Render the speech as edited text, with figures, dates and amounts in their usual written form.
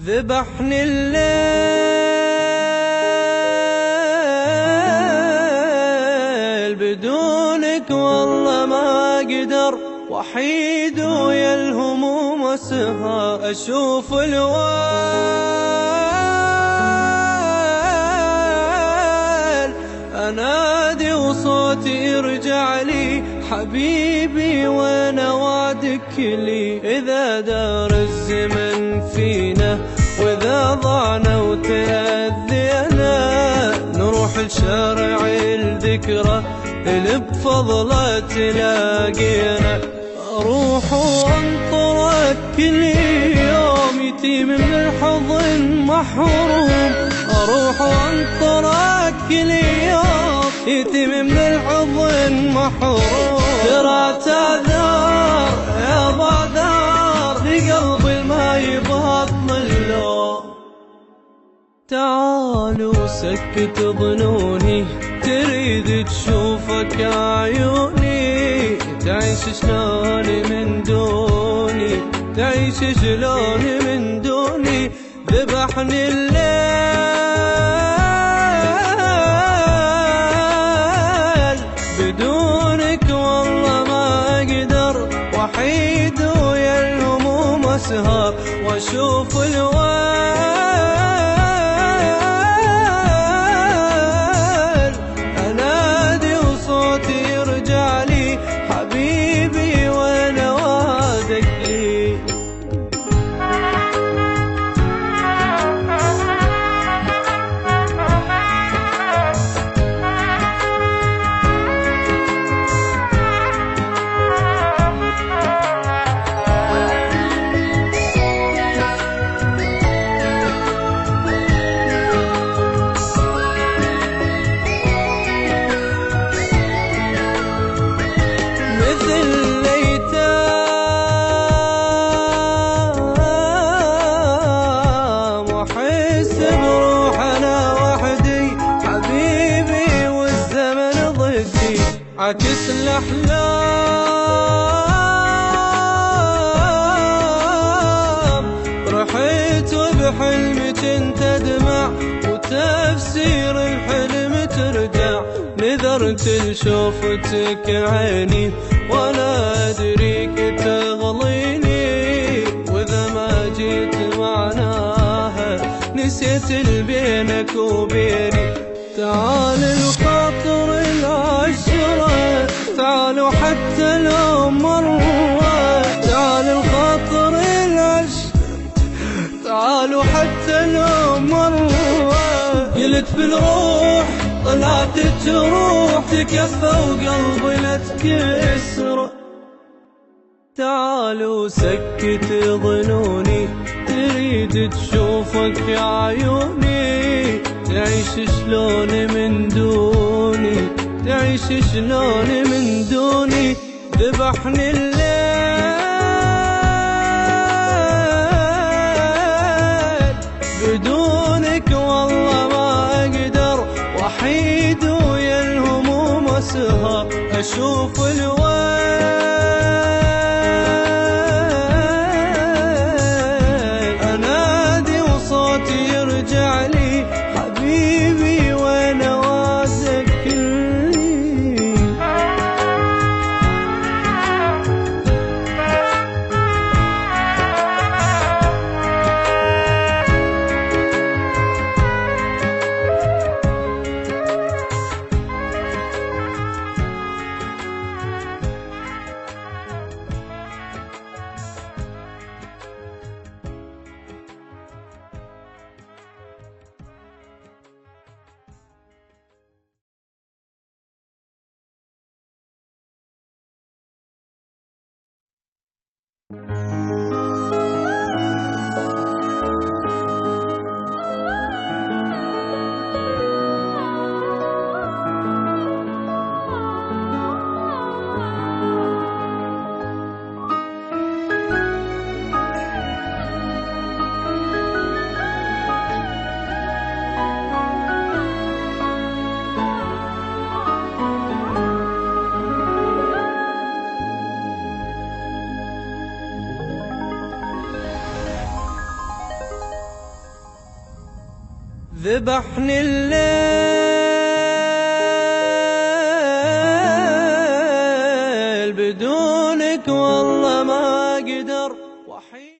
ذبحني الليل بدونك والله ما أقدر، وحيد ويا الهموم وسهى أشوف الويل، أنادي وصوتي يرجع لي حبيبي وانا وعدك لي. إذا دار الزمن فينا وإذا ضعنا وتأذينا، نروح لشارع الذكرى اللي بفضله تلاقينا. أروح وانطرك كل يوم يتيم من الحضن محروم، أروح وانطرك كل يوم يتيم من الحضن محروم. ترى تعذر يا بعذر لقلبي ما يبطل اللوم. تعالوا سكت ظنوني تريد تشوفك عيوني، تعيش شلون من دوني، تعيش شلون من دوني. ذبحني الليل بدونك والله ما أقدر، وحيد ويا الهموم أسهر وأشوف الويل، أنادي وصوتي يرجع لي حبيبي وانا وعدك لي. عكس الأحلام رحيت وبحلمك انت دمع، وتفسير الحلم ترجع. نذرت لشوفتك عيني وانا ادريك تغليني، واذا ما جيت معناها نسيت بينك وبيني. تعال الخاطر العشرة، تعالوا حتى لو مرة، تعال الخاطر العشرة، تعالوا حتى لو مرة. قلت في الروح طلعت تروح تكفى وقلبي لا تكسره. تعالوا سكت ظنوني تريد تشوفك عيوني، تعيش شلون من دوني، تعيش شلون من دوني. ذبحني الليل بدونك والله ما أقدر، وحيد ويا الهموم أسهر أشوف الويل، أنادي وصوتي يرجع لي حبيبي وانا وعدك لي. ذبحني الليل بدونك والله ما